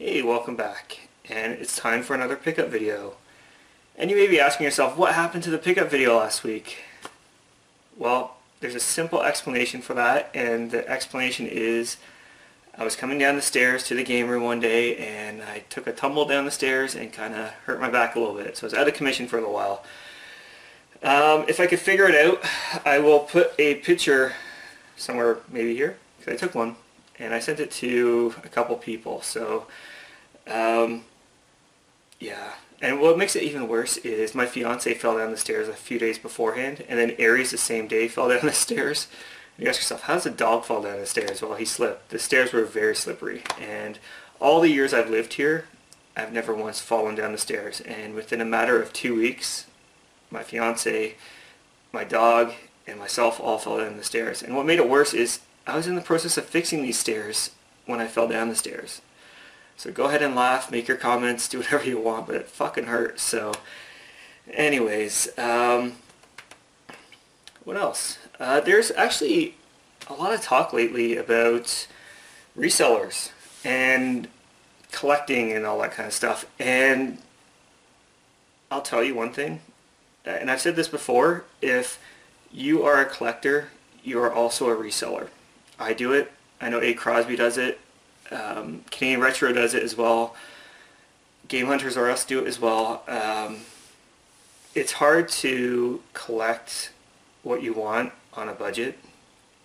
Hey, welcome back, and it's time for another pickup video. And you may be asking yourself, what happened to the pickup video last week? Well, there's a simple explanation for that, and the explanation is I was coming down the stairs to the game room one day and I took a tumble down the stairs and kind of hurt my back a little bit, so I was out of commission for a little while. If I could figure it out, I will put a picture somewhere, maybe here, because I took one, and I sent it to a couple people. So yeah, and what makes it even worse is my fiance fell down the stairs a few days beforehand, and then Aries the same day fell down the stairs. And you ask yourself, how does a dog fall down the stairs? Well, he slipped. The stairs were very slippery, and all the years I've lived here, I've never once fallen down the stairs. And within a matter of 2 weeks, my fiance, my dog, and myself all fell down the stairs. And what made it worse is I was in the process of fixing these stairs when I fell down the stairs. So go ahead and laugh, make your comments, do whatever you want, but it fucking hurts. So anyways, what else? There's actually a lot of talk lately about resellers and collecting and all that kind of stuff. And I'll tell you one thing, and I've said this before, if you are a collector, you are also a reseller. I do it. I know A. Crosby does it. Canadian Retro does it as well. Game Hunters R Us do it as well. It's hard to collect what you want on a budget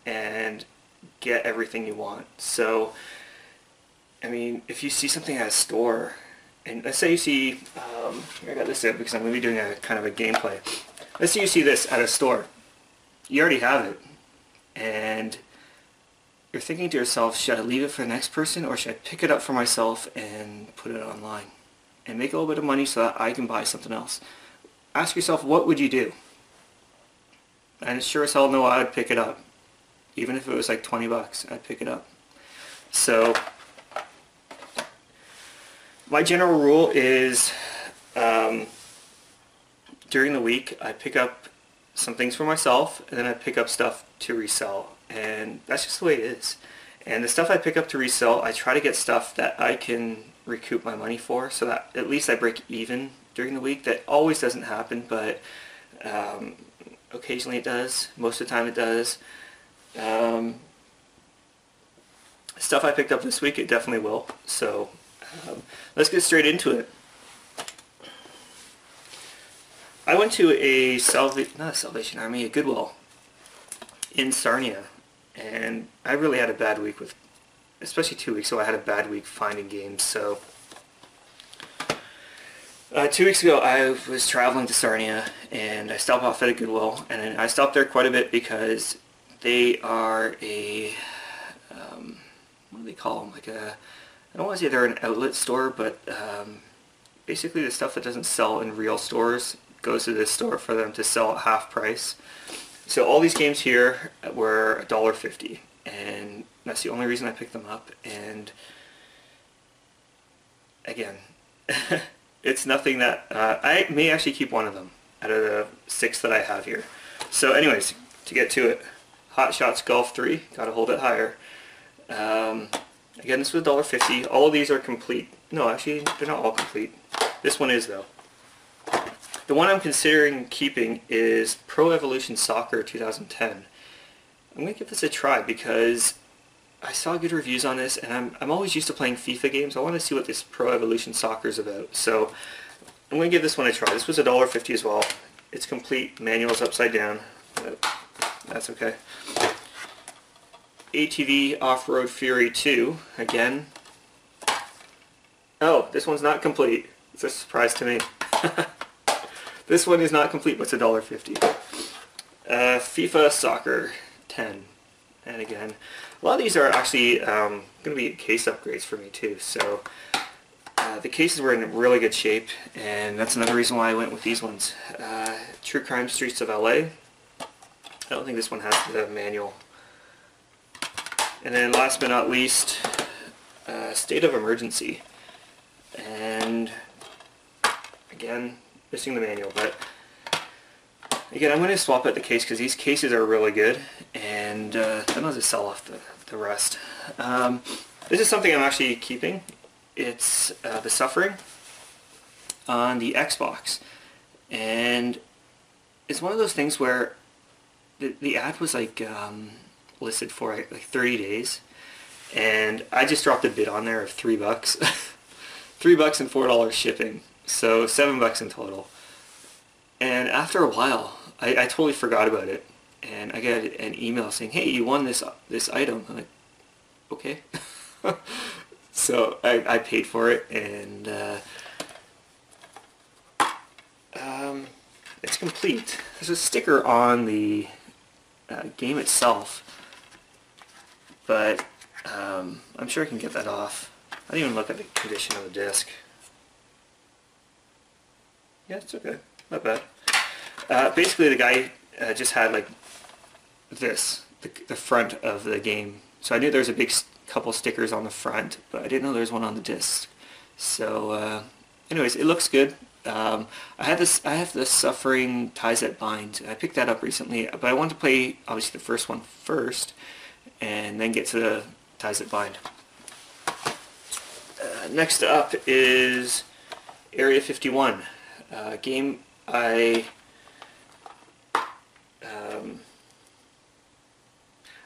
and get everything you want. So, I mean, if you see something at a store, and let's say you see, here I got this out because I'm going to be doing a kind of a gameplay. Let's say you see this at a store. You already have it, and you're thinking to yourself, should I leave it for the next person, or should I pick it up for myself and put it online and make a little bit of money so that I can buy something else? Ask yourself, what would you do? And sure as hell no, I'd pick it up. Even if it was like 20 bucks, I'd pick it up. So my general rule is during the week I pick up some things for myself, and then I pick up stuff to resell. And that's just the way it is. And the stuff I pick up to resell, I try to get stuff that I can recoup my money for, so that at least I break even during the week. That always doesn't happen, but occasionally it does. Most of the time it does. Stuff I picked up this week, it definitely will. So let's get straight into it. I went to a Salvation Army, a Goodwill in Sarnia, and I really had a bad week with, especially 2 weeks ago, I had a bad week finding games. So 2 weeks ago I was traveling to Sarnia, and I stopped off at a Goodwill, and I stopped there quite a bit because they are a, what do they call them, like a, I don't want to say they're an outlet store, but basically the stuff that doesn't sell in real stores goes to this store for them to sell at half price. So all these games here were $1.50, and that's the only reason I picked them up. And again, it's nothing that I may actually keep one of them out of the 6 that I have here. So anyways, to get to it, Hot Shots Golf 3, gotta hold it higher. Again, this was $1.50. All of these are complete. No, actually, they're not all complete. This one is, though. The one I'm considering keeping is Pro Evolution Soccer 2010. I'm going to give this a try because I saw good reviews on this, and I'm always used to playing FIFA games. I want to see what this Pro Evolution Soccer is about. So I'm going to give this one a try. This was $1.50 as well. It's complete. Manual's upside down. But that's okay. ATV Off-Road Fury 2. Again. Oh, this one's not complete. It's a surprise to me. This one is not complete, but it's $1.50. FIFA Soccer 10. And again, a lot of these are actually going to be case upgrades for me too. So the cases were in really good shape, and that's another reason why I went with these ones. True Crime Streets of LA. I don't think this one has the manual. And then last but not least, State of Emergency. And again, missing the manual, but again, I'm going to swap out the case because these cases are really good, and then I'll just sell off the rest. This is something I'm actually keeping. It's The Suffering on the Xbox, and it's one of those things where the ad was like listed for like 30 days, and I just dropped a bid on there of $3, $3 and $4 shipping, so $7 in total. And after a while, I totally forgot about it, and I got an email saying, "Hey, you won this item." I'm like, okay. So I paid for it, and it's complete. There's a sticker on the game itself, but I'm sure I can get that off. I didn't even look at the condition of the disc. Yeah, it's okay. Not bad. Basically, the guy just had like this, the front of the game. So I knew there was a big couple stickers on the front, but I didn't know there was one on the disc. So, anyways, it looks good. I have the Suffering Ties That Bind. I picked that up recently, but I wanted to play obviously the first one first, and then get to the Ties That Bind. Next up is Area 51, a game I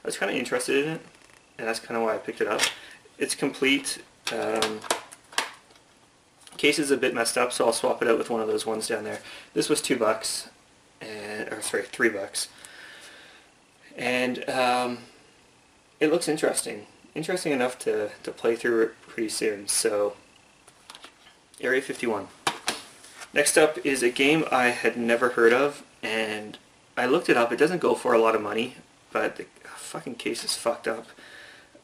was kind of interested in it, and that's kind of why I picked it up. It's complete. Case is a bit messed up, so I'll swap it out with one of those ones down there. This was $2, or sorry, $3, and it looks interesting enough to play through it pretty soon. So, Area 51. Next up is a game I had never heard of, and I looked it up. It doesn't go for a lot of money, but the fucking case is fucked up.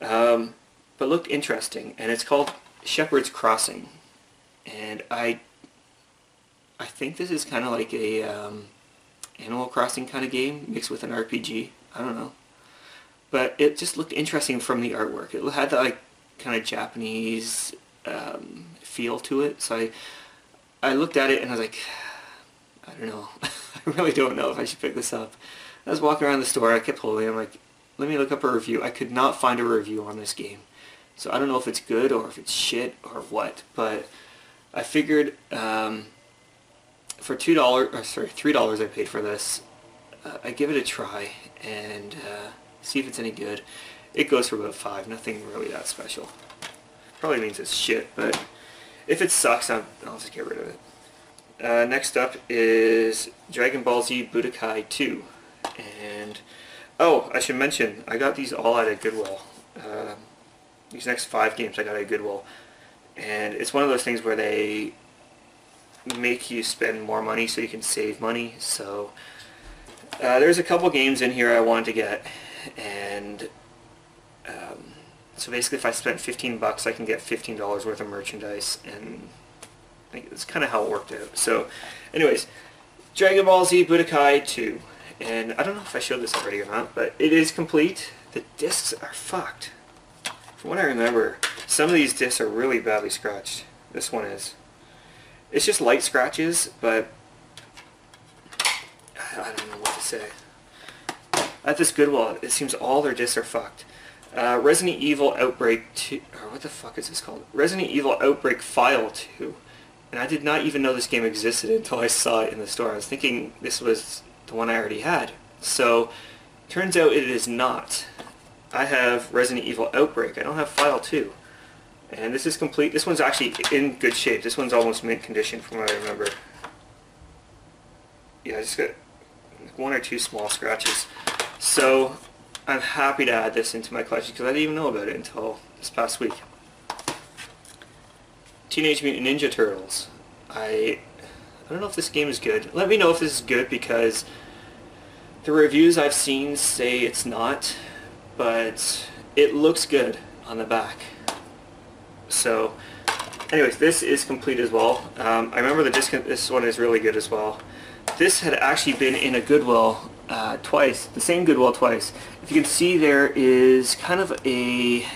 But looked interesting, and it's called Shepherd's Crossing. And I think this is kind of like a Animal Crossing kind of game mixed with an RPG. I don't know, but it just looked interesting from the artwork. It had that like kind of Japanese feel to it. So I looked at it and I was like, I don't know. I really don't know if I should pick this up. I was walking around the store. I kept holding it. I'm like, let me look up a review. I could not find a review on this game, so I don't know if it's good or if it's shit or what. But I figured for $3 I paid for this. I give it a try and see if it's any good. It goes for about $5. Nothing really that special. Probably means it's shit, but if it sucks, I'll just get rid of it. Next up is Dragon Ball Z Budokai 2, and oh, I should mention I got these all at a Goodwill. These next 5 games I got at Goodwill. And it's one of those things where they make you spend more money so you can save money. So there's a couple games in here I wanted to get, and so basically if I spent $15 I can get $15 worth of merchandise, and I think that's kind of how it worked out. So anyways, Dragon Ball Z Budokai 2, and I don't know if I showed this already or not, but it is complete. The discs are fucked. From what I remember, some of these discs are really badly scratched. This one is. It's just light scratches, but I don't know what to say. At this Goodwill, it seems all their discs are fucked. Resident Evil Outbreak 2, or what the fuck is this called? Resident Evil Outbreak File 2. And I did not even know this game existed until I saw it in the store. I was thinking this was the one I already had. So, turns out it is not. I have Resident Evil Outbreak. I don't have File 2. And this is complete. This one's actually in good shape. This one's almost mint condition from what I remember. Yeah, I just got 1 or 2 small scratches. So, I'm happy to add this into my collection because I didn't even know about it until this past week. Teenage Mutant Ninja Turtles. I don't know if this game is good. Let me know if this is good, because the reviews I've seen say it's not, but it looks good on the back. So anyways, this is complete as well. I remember the disc, this one is really good as well. This had actually been in a Goodwill twice, the same Goodwill twice. If you can see, there is kind of a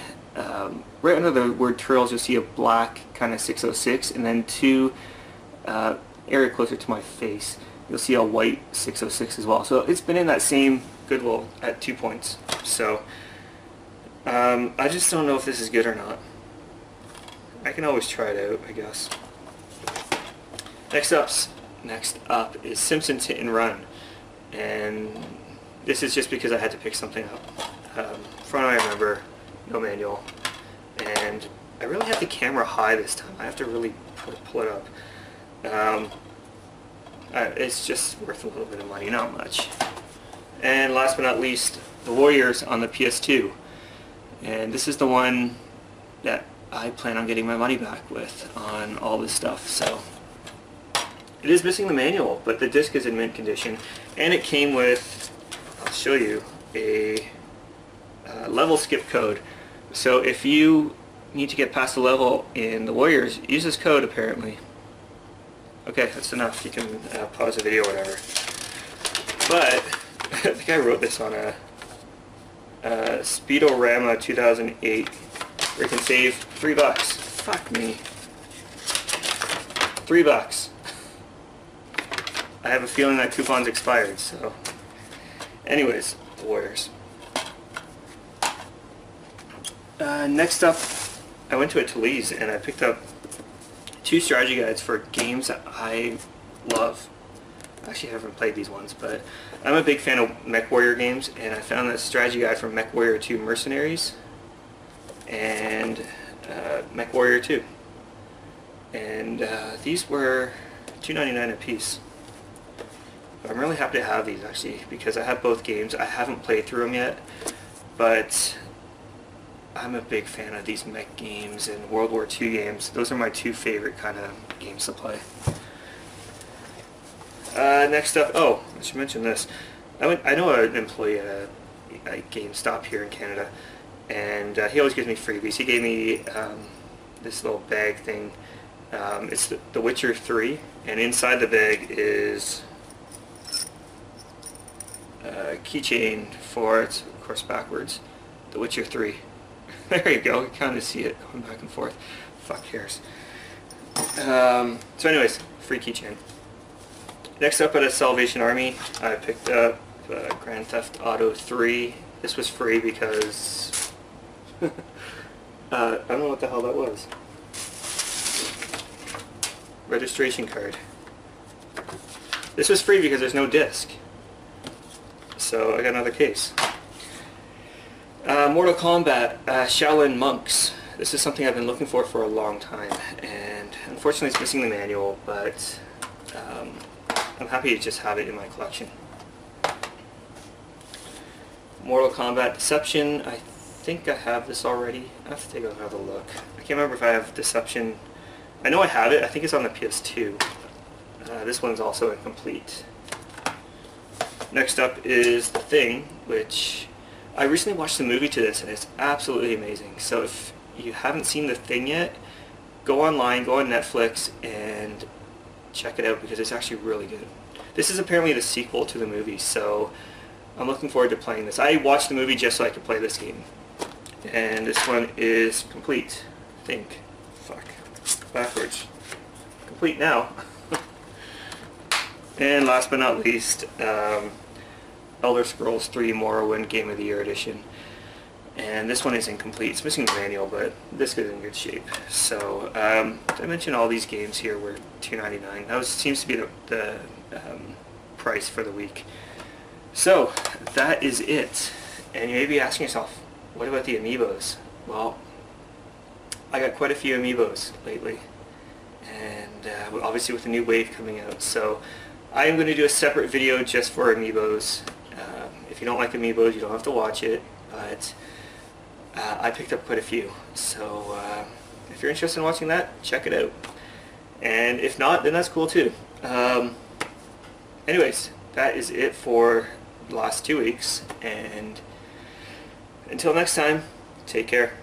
right under the word Turtles, you'll see a black kind of 606, and then 2 area closer to my face, you'll see a white 606 as well. So it's been in that same Goodwill at 2 points. So I just don't know if this is good or not. I can always try it out, I guess. Next up is Simpsons Hit Run, and this is just because I had to pick something up. From what I remember, no manual, and I really have the camera high this time. I have to really pull it up. It's just worth a little bit of money, not much. And last but not least, the Warriors on the PS2, and this is the one that I plan on getting my money back with on all this stuff. So it is missing the manual, but the disc is in mint condition, and it came with, I'll show you, a level skip code. So if you need to get past the level in the Warriors, use this code apparently. Okay, that's enough. You can pause the video or whatever. But I think I wrote this on a Speedorama 2008 where you can save $3. Fuck me. $3. I have a feeling that coupon's expired, so. Anyways, the Warriors. Next up, I went to a Tully's and I picked up 2 strategy guides for games that I love. Actually, I haven't played these ones, but I'm a big fan of MechWarrior games, and I found this strategy guide from MechWarrior 2 Mercenaries and MechWarrior 2. And these were $2.99 a piece. I'm really happy to have these, actually, because I have both games. I haven't played through them yet, but I'm a big fan of these mech games and World War II games. Those are my 2 favorite kind of games to play. Next up, oh, I should mention this. I know an employee at a GameStop here in Canada, and he always gives me freebies. He gave me this little bag thing. It's the Witcher 3, and inside the bag is a keychain for, it's of course backwards, The Witcher 3. There you go, you kind of see it going back and forth. Fuck cares. So anyways, free keychain. Next up at a Salvation Army, I picked up Grand Theft Auto 3. This was free because I don't know what the hell that was. Registration card. This was free because there's no disc. So I got another case. Mortal Kombat, Shaolin Monks. This is something I've been looking for a long time, and unfortunately it's missing the manual, but I'm happy to just have it in my collection. Mortal Kombat Deception, I think I have this already. I have to take another look. I can't remember if I have Deception. I know I have it. I think it's on the PS2. This one's also incomplete. Next up is The Thing, which I recently watched the movie to this, and it's absolutely amazing. So if you haven't seen The Thing yet, go online, go on Netflix, and check it out because it's actually really good. This is apparently the sequel to the movie, so I'm looking forward to playing this. I watched the movie just so I could play this game. And this one is complete. I think. Fuck. Backwards. Complete now. And last but not least, Elder Scrolls 3 Morrowind Game of the Year Edition. And this one is incomplete. It's missing the manual, but this is in good shape. So, I mentioned all these games here were $2.99. That seems to be the price for the week. So, that is it. And you may be asking yourself, what about the amiibos? Well, I got quite a few amiibos lately. And obviously with the new wave coming out. So, I am going to do a separate video just for amiibos. If you don't like amiibos, you don't have to watch it. But I picked up quite a few. So, if you're interested in watching that, check it out. And if not, then that's cool too. Anyways, that is it for the last 2 weeks. And until next time, take care.